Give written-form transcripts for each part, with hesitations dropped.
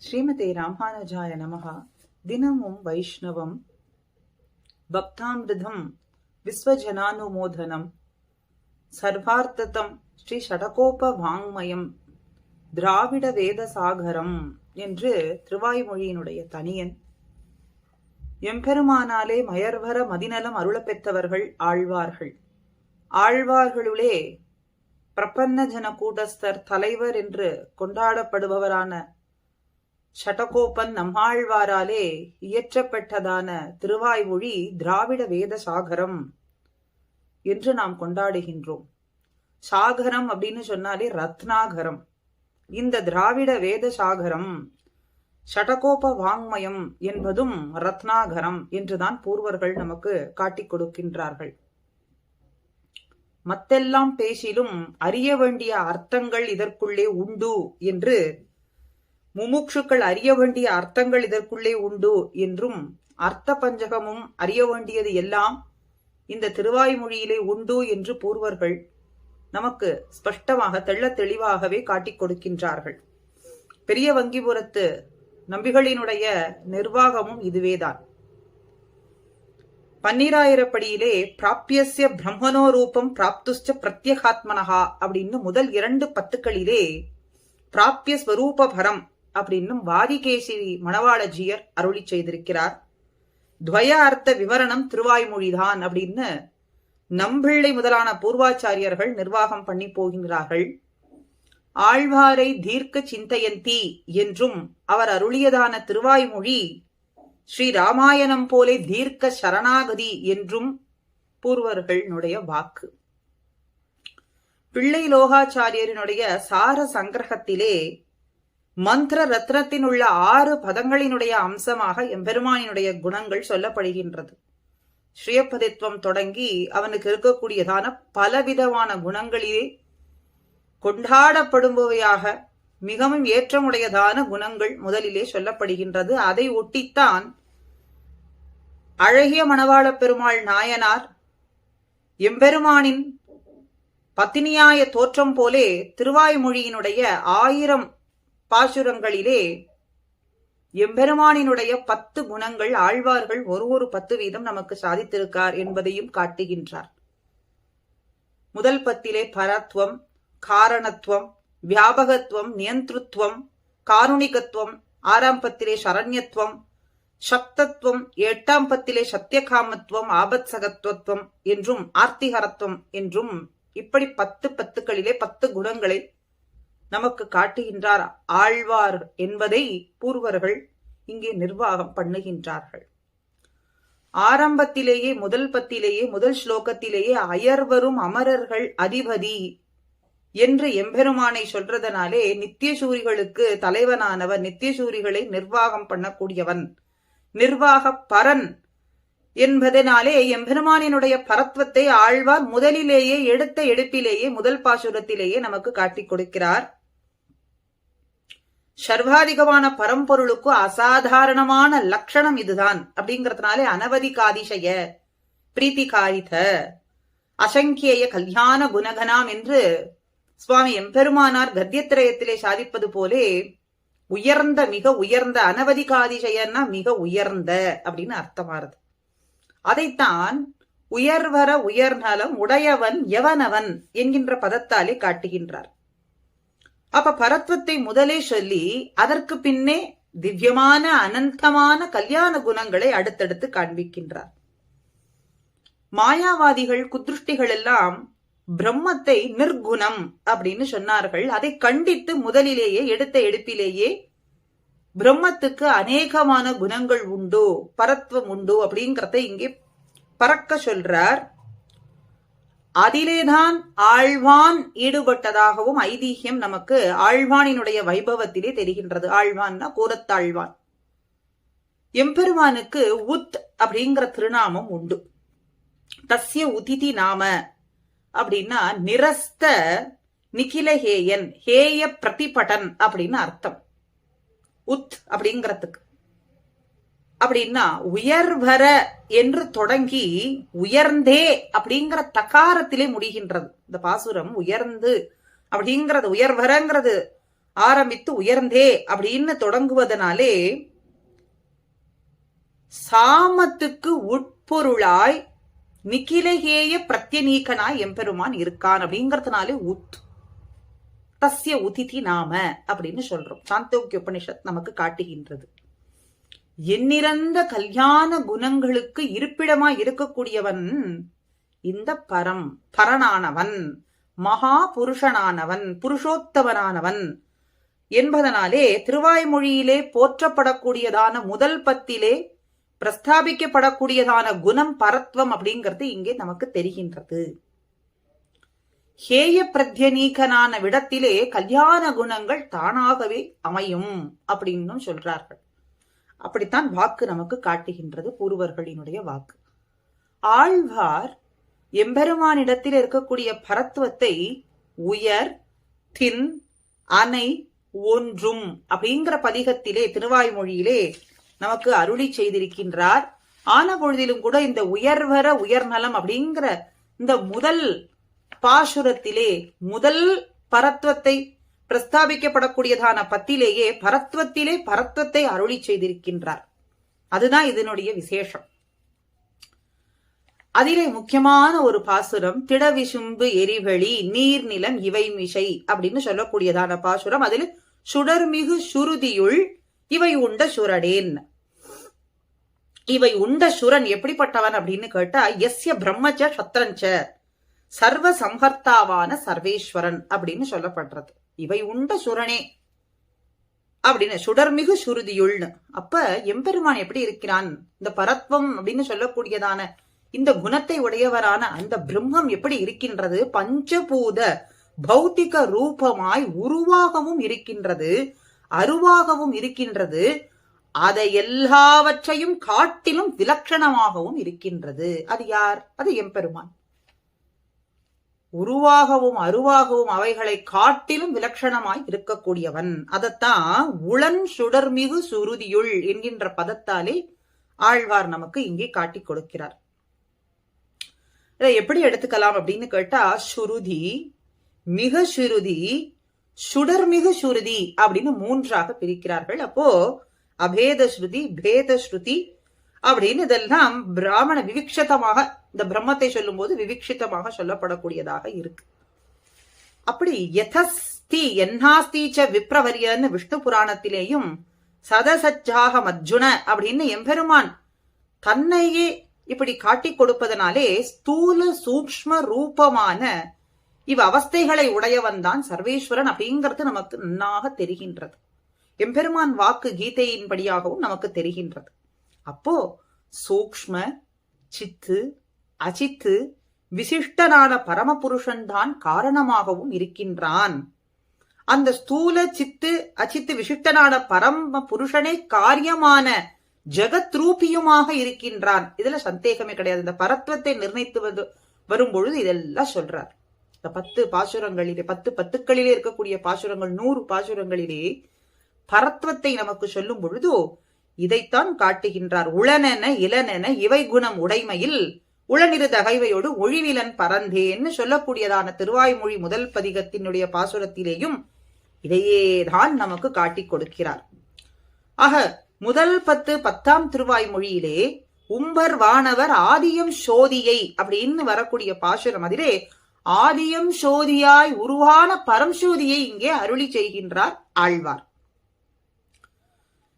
ஸ்ரீமதே ராமானுஜாய நமஹ. தினமும் வைஷ்ணவம் பக்தாமிருதம் விஸ்வஜனானுமோதனம் சர்வார்த்ததம் ஸ்ரீ ஷடகோப வாங்மயம் திராவிட வேத சாகரம் என்று திருவாய்மொழியினுடைய தனியன். எம்பெருமானாலே மயர்வர மதிநலம் அருளப்பெற்றவர்கள் ஆழ்வார்கள். ஆழ்வார்களுளே பிரபன்ன ஜன கூட்டஸ்தர் தலைவர் என்று கொண்டாடப்படுபவரான ஷடகோபன் நம்மாழ்வாராலே இயற்றப்பட்டதான திருவாய்மொழி திராவிட வேத சாகரம் என்று நாம் கொண்டாடுகின்றோம். சாகரம் அப்படின்னு சொன்னாலே ரத்னாகரம். இந்த திராவிட வேத சாகரம் ஷடகோப வாங்மயம் என்பதும் ரத்னாகரம் என்றுதான் பூர்வர்கள் நமக்கு காட்டிக் கொடுக்கின்றார்கள். மத்தெல்லாம் பேசிலும் அறிய வேண்டிய அர்த்தங்கள் இதற்குள்ளே உண்டு என்று, முமுட்சுக்கள் அறிய வேண்டிய அர்த்தங்கள் இதற்குள்ளே உண்டு என்றும், அர்த்த பஞ்சகமும் அறிய வேண்டியது எல்லாம் இந்த திருவாய்மொழியிலே உண்டு என்று பூர்வர்கள் நமக்கு ஸ்பஷ்டமாக தெள்ள தெளிவாகவே காட்டிக் கொடுக்கின்றார்கள். பெரிய வங்கிபுரத்து நம்பிகளினுடைய நிர்வாகமும் இதுவேதான். 12,000 பிராபியஸ்ய பிரம்மனோ ரூபம் பிராப்துஷ்ட பிரத்யகாத்மனஹா அப்படின்னு முதல் 2 பத்துக்களிலே பிராபிய ஸ்வரூப பரம் அப்படின்னு வாதிகேசி மணவாளஜியர் அருளி செய்திருக்கிறார். துவய அர்த்த விவரணம் திருவாய்மொழிதான் அப்படின்னு நம்பிள்ளை முதலான பூர்வாச்சாரியர்கள் நிர்வாகம் பண்ணி போகின்றார்கள். ஆழ்வாரை தீர்க்க சிந்தையந்தி என்றும் அவர் அருளியதான திருவாய்மொழி ஸ்ரீ ராமாயணம் போலே தீர்க்க சரணாகதி என்றும் பூர்வர்களுடைய வாக்கு. பிள்ளை லோகாச்சாரியரினுடைய சார சங்கிரகத்திலே மந்திர ரத்னத்தினுள்ள 6 பதங்களினுடைய அம்சமாக எம்பெருமானினுடைய குணங்கள் சொல்லப்படுகின்றது. ஸ்ரீயப்பதித்வம் தொடங்கி அவனுக்கு இருக்கக்கூடியதான பலவிதமான குணங்களிலே கொண்டாடப்படுபவையாக மிகவும் ஏற்றமுடையதான குணங்கள் முதலிலே சொல்லப்படுகின்றது. அதை ஒட்டித்தான் அழகிய மணவாள பெருமாள் நாயனார் எம்பெருமானின் பத்தினியாய தோற்றம் போலே திருவாய்மொழியினுடைய 1000 பாசுரங்களிலே எம்பெருமானினுடைய 10 குணங்கள் ஆழ்வார்கள் ஒரு 10 வீதம் நமக்கு சாதித்திருக்கார் என்பதையும் காட்டுகின்றார். முதல் பத்திலே பரத்வம், காரணத்துவம், வியாபகத்துவம், நியந்திருத்துவம், காருணிகத்துவம், 6ஆம் பத்திலே சரண்யத்துவம், சக்தத்துவம், 8ஆம் பத்திலே சத்தியகாமத்துவம், ஆபத்சகத்துவம் என்றும் ஆர்த்திகரத்துவம் என்றும் இப்படி 10 பத்துக்களிலே 10 குணங்களை நமக்கு காட்டுகின்றார் ஆழ்வார் என்பதை பூர்வர்கள் இங்கே நிர்வாகம் பண்ணுகின்றார்கள். ஆரம்பத்திலேயே முதல் பத்திலேயே முதல் ஸ்லோகத்திலேயே அயர்வரும் அமரர்கள் அதிபதி என்று எம்பெருமானை சொல்றதனாலே நித்தியசூரிகளுக்கு தலைவனானவன், நித்தியசூரிகளை நிர்வாகம் பண்ணக்கூடியவன், நிர்வாக பரன் என்பதனாலே எம்பெருமானினுடைய பரத்வத்தை ஆழ்வார் முதலிலேயே எடுத்த எடுப்பிலேயே முதல் பாசுரத்திலேயே நமக்கு காட்டிக் கொடுக்கிறார். சர்வாதிகமான பரம்பொருளுக்கு அசாதாரணமான லட்சணம் இதுதான் அப்படிங்கறதுனாலே அனவதிகாதிசய பிரீத்திகாரித அசங்கிய கல்யாண குணகனாம் என்று சுவாமி எம்பெருமானார் கத்தியத்திரயத்திலே சாதிப்பது போலே உயர்ந்த, மிக உயர்ந்த, அனவதிகாதிசயன்னா மிக உயர்ந்த அப்படின்னு அர்த்தமாறுது. அதைத்தான் உயர்வர உயர்நலம் உடையவன் எவனவன் என்கின்ற பதத்தாலே காட்டுகின்றார். அப்ப பரத்வத்தை முதலே சொல்லி அதற்கு பின்னே திவ்யமான அனந்தமான கல்யாண குணங்களை அடுத்தடுத்து காண்பிக்கின்றார். மாயாவாதிகள், குத்ருஷ்டிகள் எல்லாம் பிரம்மத்தை நிர்குணம் அப்படின்னு சொன்னார்கள். அதை கண்டித்து முதலிலேயே எடுத்த எடுப்பிலேயே பிரம்மத்துக்கு அநேகமான குணங்கள் உண்டு, பரத்வம் உண்டு அப்படிங்கறத இங்கே பறக்க சொல்றார். அதிலேதான் ஆழ்வான் ஈடுபட்டதாகவும் ஐதீகம் நமக்கு ஆழ்வானினுடைய வைபவத்திலே தெரிகின்றது. ஆழ்வான்னா கூரத்தாழ்வான். எம்பெருமானுக்கு உத் அப்படிங்கிற திருநாமம் உண்டு. தஸ்ய உதிதி நாம அப்படின்னா நிரஸ்த நிகிலஹேயன், ஹேய பிரதிபடன் அப்படின்னு அர்த்தம் உத் அப்படிங்கிறதுக்கு. அப்படின்னா உயர்வர என்று தொடங்கி உயர்ந்தே அப்படிங்கிற தகாரத்திலே முடிகின்றது இந்த பாசுரம். உயர்ந்து அப்படிங்கிறது, உயர்வரங்கிறது ஆரம்பித்து உயர்ந்தே அப்படின்னு தொடங்குவதனாலே சாமத்துக்கு உட்பொருளாய் நிகிலகேய பிரத்யநீகனாய் எம்பெருமான் இருக்கான் அப்படிங்கறதுனாலே தஸ்ய உதிதி நாம அப்படின்னு சொல்றோம். சாந்தோக்கிய உபனிஷத் நமக்கு காட்டுகின்றது. எண்ணிறந்த கல்யாண குணங்களுக்கு இருப்பிடமாய் இருக்கக்கூடியவன் இந்த பரனானவன், மகா புருஷனானவன், புருஷோத்தவனானவன் என்பதனாலே திருவாய்மொழியிலே போற்றப்படக்கூடியதான முதல் பத்திலே பிரஸ்தாபிக்கப்படக்கூடியதான குணம் பரத்வம் அப்படிங்கிறது இங்கே நமக்கு தெரிகின்றது. ஹேய பிரத்யநீகனான விடத்திலே கல்யாண குணங்கள் தானாகவே அமையும் அப்படின்னு சொல்றார்கள். அப்படித்தான் வாக்கு நமக்கு காட்டுகின்றது, பூர்வர்களினுடைய வாக்கு. ஆழ்வார் எம்பெருமானிடத்தில் இருக்கக்கூடிய பரத்துவத்தை உயர், தின், அனை, ஒன்றும் அப்படிங்கிற பதிகத்திலே திருவாய்மொழியிலே நமக்கு அருளி செய்திருக்கின்றார். ஆன பொழுதிலும் கூட இந்த உயர்வர உயர்நலம் அப்படிங்கிற இந்த முதல் பாசுரத்திலே முதல் பரத்வத்தை பிரஸ்தாபிக்கப்படக்கூடியதான பத்திலேயே பரத்வத்தை அருளி செய்திருக்கின்றார். அதுதான் இதனுடைய விசேஷம். அதிலே முக்கியமான ஒரு பாசுரம் திடவிசும்பு எரிவெளி நீர்நிலம் இவை மிசை அப்படின்னு சொல்லக்கூடியதான பாசுரம். அதில் சுடர்மிகு சுருதியுள் இவை உண்ட சுரடேன். இவை உண்ட சுரன் எப்படிப்பட்டவன் அப்படின்னு கேட்டா எஸ்ய பிரம்மச்ச சத்ரஞ்ச சர்வ சம்ஹர்த்தாவான சர்வேஸ்வரன் அப்படின்னு சொல்லப்படுறது. இவை உண்ட சுரனே அப்படின்னு சுடர்மிகு சுருதியுள்னு. அப்ப எம்பெருமான் எப்படி இருக்கிறான்? இந்த பரத்வம் அப்படின்னு சொல்லக்கூடியதான இந்த குணத்தை உடையவரான அந்த பிரம்மம் எப்படி இருக்கின்றது? பஞ்சபூத பௌத்திக ரூபமாய் உருவாகவும் இருக்கின்றது, அருவாகவும் இருக்கின்றது. அதை எல்லாவற்றையும் காட்டிலும் விலட்சணமாகவும் இருக்கின்றது. அது யார்? அது எம்பெருமான். உருவாகவும் அருவாகவும் அவைகளை காட்டிலும் விலட்சணமாய் இருக்கக்கூடியவன். அதத்தான் உளன் சுடர்மிகு சுருதியுள் என்கின்ற பதத்தாலே ஆழ்வார் நமக்கு இங்கே காட்டி கொடுக்கிறார். இதை எப்படி எடுத்துக்கலாம் அப்படின்னு கேட்டா, சுருதி, மிக சுருதி, சுடர்மிகு சுருதி அப்படின்னு மூன்றாக பிரிக்கிறார்கள். அப்போ அபேத ஸ்ருதி, பேத ஸ்ருதி அப்படின்னு இதெல்லாம் பிராமண விவிக்ஷிதமாக இந்த பிரம்மத்தை சொல்லும் போது விவிக்ஷிதமாக சொல்லப்படக்கூடியதாக இருக்கு. அப்படி யதஸ்தி என்னாஸ்தீச்ச விப்ரவரியன்னு விஷ்ணு புராணத்திலேயும் சதசஜ்ஜாக மஜ்ஜுன அப்படின்னு எம்பெருமான் தன்னையே இப்படி காட்டி கொடுப்பதனாலே ஸ்தூல சூக்ஷ்ம ரூபமான இவ் அவஸ்தைகளை உடையவன் தான் சர்வேஸ்வரன் அப்படிங்கிறது நமக்கு நன்னாக தெரிகின்றது. எம்பெருமான் வாக்கு கீதையின்படியாகவும் நமக்கு தெரிகின்றது. அப்போ சூக்ஷ்ம, சித்து, அச்சித்து, விசிஷ்டனான பரமபுருஷன் தான் காரணமாகவும் இருக்கின்றான். அந்த ஸ்தூல சித்து அச்சித்து விசிஷ்டனான பரம புருஷனே காரியமான ஜெகத் ரூபியுமாக இருக்கின்றான். இதுல சந்தேகமே கிடையாது. இந்த பரத்வத்தை நிர்ணயித்து வரும்பொழுது இதெல்லாம் சொல்றார். இந்த 10 பாசுரங்களிலே 10 பத்துக்களிலே இருக்கக்கூடிய பாசுரங்கள் 100 பாசுரங்களிலே பரத்வத்தை நமக்கு சொல்லும் பொழுது இதைத்தான் காட்டுகின்றார். உளனென இளனென இவை குணம் உடைமையில் உளனிரு தகைவையோடு ஒழிவிலன் பரந்தேன்னு சொல்லக்கூடியதான திருவாய்மொழி முதல் பதிகத்தினுடைய பாசுரத்திலேயும் இதையேதான் நமக்கு காட்டி கொடுக்கிறார். ஆக முதல் 10 திருவாய்மொழியிலே உம்பர் வானவர் ஆதியம் சோதியை அப்படின்னு வரக்கூடிய பாசுரம். அதிலே ஆதியம் சோதியாய் உருவான பரம்சோதியை இங்கே அருளி செய்கின்றார் ஆழ்வார்.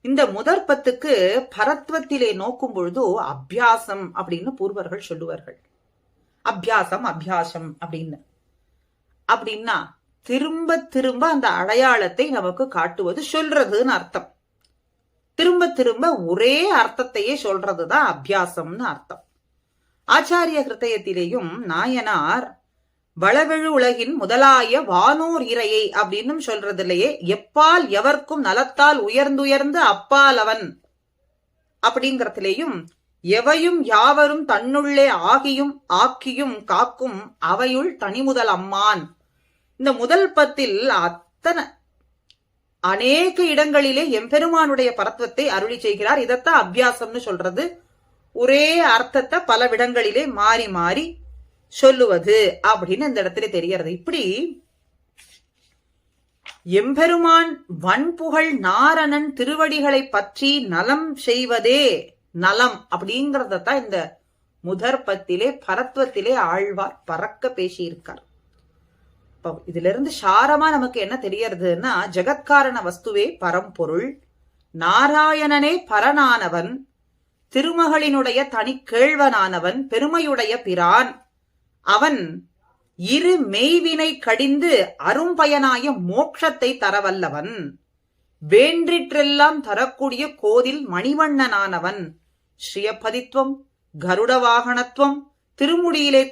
இந்த முதற் 10க்கு பரத்வத்திலே நோக்கும் பொழுது அபியாசம் அப்படின்னு பூர்வர்கள் சொல்லுவார்கள். அபியாசம் அபியாசம் அப்படின்னா திரும்ப திரும்ப அந்த அடையாளத்தை நமக்கு காட்டுவது சொல்றதுன்னு அர்த்தம். திரும்ப திரும்ப ஒரே அர்த்தத்தையே சொல்றதுதான் அபியாசம்னு அர்த்தம். ஆச்சாரிய ஹிருதயத்திலேயும் நாயனார் வளவெழு உலகின் முதலாய வானோர் இறையை அப்படின்னு சொல்றதிலேயே எப்பால் எவர்க்கும் நலத்தால் உயர்ந்துயர்ந்து அப்பால் அவன் அப்படிங்கறதிலேயும் எவையும் யாவரும் தன்னுள்ளே ஆகியும் ஆக்கியும் காக்கும் அவையுள் தனிமுதல் அம்மான். இந்த முதல் 10 அத்தனை அநேக இடங்களிலே எம்பெருமானுடைய பரத்வத்தை அருளி செய்கிறார். இதத்தான் அபியாசம்னு சொல்றது. ஒரே அர்த்தத்தை பல இடங்களிலே மாறி மாறி சொல்லுவது அப்படின்னு இந்த இடத்துல தெரியறது. இப்படி எம்பெருமான் வன்புகழ் நாரணன் திருவடிகளை பற்றி நலம் செய்வதே நலம் அப்படிங்கறதான் இந்த முதற்பத்திலே பரத்வத்திலே ஆழ்வார் பறக்க பேசியிருக்கார். இதுல இருந்து சாரமா நமக்கு என்ன தெரியறதுன்னா, ஜெகத்காரண வஸ்துவே பரம்பொருள், நாராயணனே பரனானவன், திருமகளினுடைய தனி கேழ்வனானவன், பெருமையுடைய பிரான், அவன் இரு மெய்வினை கடிந்து அரும்பயனாய மோட்சத்தை தரவல்லவன், வேண்டிற்றெல்லாம் தரக்கூடிய கோதில் மணிவண்ணனானவன், ஸ்ரீயப்பதித்வம், கருட வாகனத்துவம், திருமுடியிலே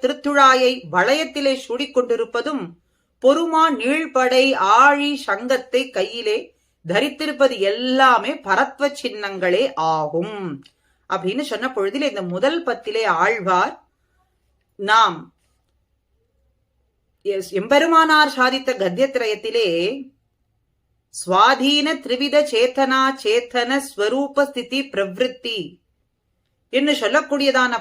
திருத்துழாயை வளையத்திலே சூடிக்கொண்டிருப்பதும், பொறுமா நீழ்படை ஆழி சங்கத்தை கையிலே தரித்திருப்பது எல்லாமே பரத்வ சின்னங்களே ஆகும் அப்படின்னு சொன்ன பொழுதிலே இந்த முதல் பத்திலே ஆழ்வார் நாம் எம்பெருமானார் சாதித்த கத்தியத்திரயத்திலே சுவாதீன திரிவித சேத்தனா சேத்தன ஸ்வரூப ஸ்திதி பிரவிற்த்தி என்று சொல்லக்கூடியதான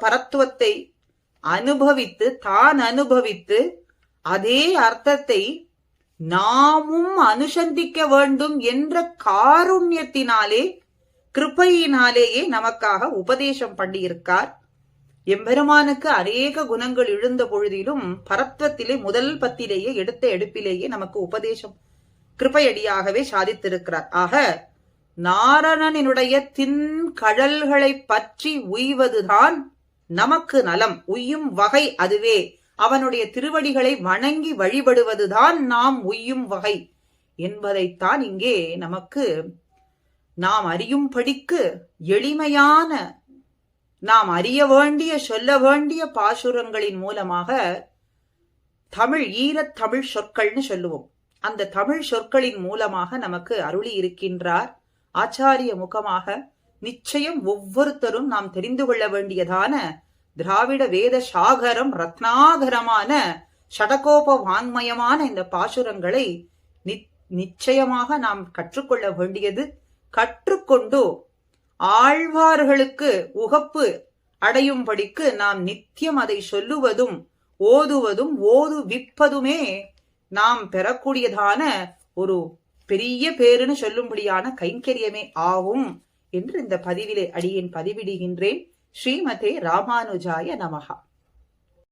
பரத்துவத்தை தான் அனுபவித்து அதே அர்த்தத்தை நாமும் அனுசந்திக்க வேண்டும் என்ற காருண்யத்தினாலே கிருபையினாலேயே நமக்காக உபதேசம் பண்ணியிருக்கார். எம்பெருமானுக்கு அநேக குணங்கள் எழுந்த பொழுதிலும் பரத்வத்திலே முதல் பத்திலேயே எடுத்த எடுப்பிலேயே நமக்கு உபதேசம் கிருபையடியாகவே சாதித்திருக்கிறார். ஆக நாரணனுடைய தின்கழல்களை பற்றி உய்வதுதான் நமக்கு நலம், உய்யும் வகை அதுவே. அவனுடைய திருவடிகளை வணங்கி வழிபடுவதுதான் நாம் உய்யும் வகை என்பதைத்தான் இங்கே நமக்கு நாம் அறியும்படிக்கு எளிமையான, நாம் அறிய வேண்டிய சொல்ல வேண்டிய பாசுரங்களின் மூலமாக ஈரத் தமிழ் சொற்கள்னு சொல்லுவோம், அந்த தமிழ் சொற்களின் மூலமாக நமக்கு அருளி இருக்கின்றார். ஆச்சாரிய முகமாக நிச்சயம் ஒவ்வொருத்தரும் நாம் தெரிந்து கொள்ள வேண்டியதான திராவிட வேத சாகரம் ரத்னாகரமான ஷடகோப வாங்மயமான இந்த பாசுரங்களை நிச்சயமாக நாம் கற்றுக்கொள்ள வேண்டியது. கற்றுக்கொண்டு ஆழ்வார்களுக்கு உகப்பு அடையும்படிக்கு நாம் நித்தியம் அதை சொல்லுவதும் ஓதுவதும் ஓதுவிப்பதுமே நாம் பெறக்கூடியதான ஒரு பெரிய பேருன்னு சொல்லும்படியான கைங்கரியமே ஆகும் என்று இந்த பதிவிலே அடியேன் பதிவிடுகின்றேன். ஸ்ரீமதே ராமானுஜாய நமஹா.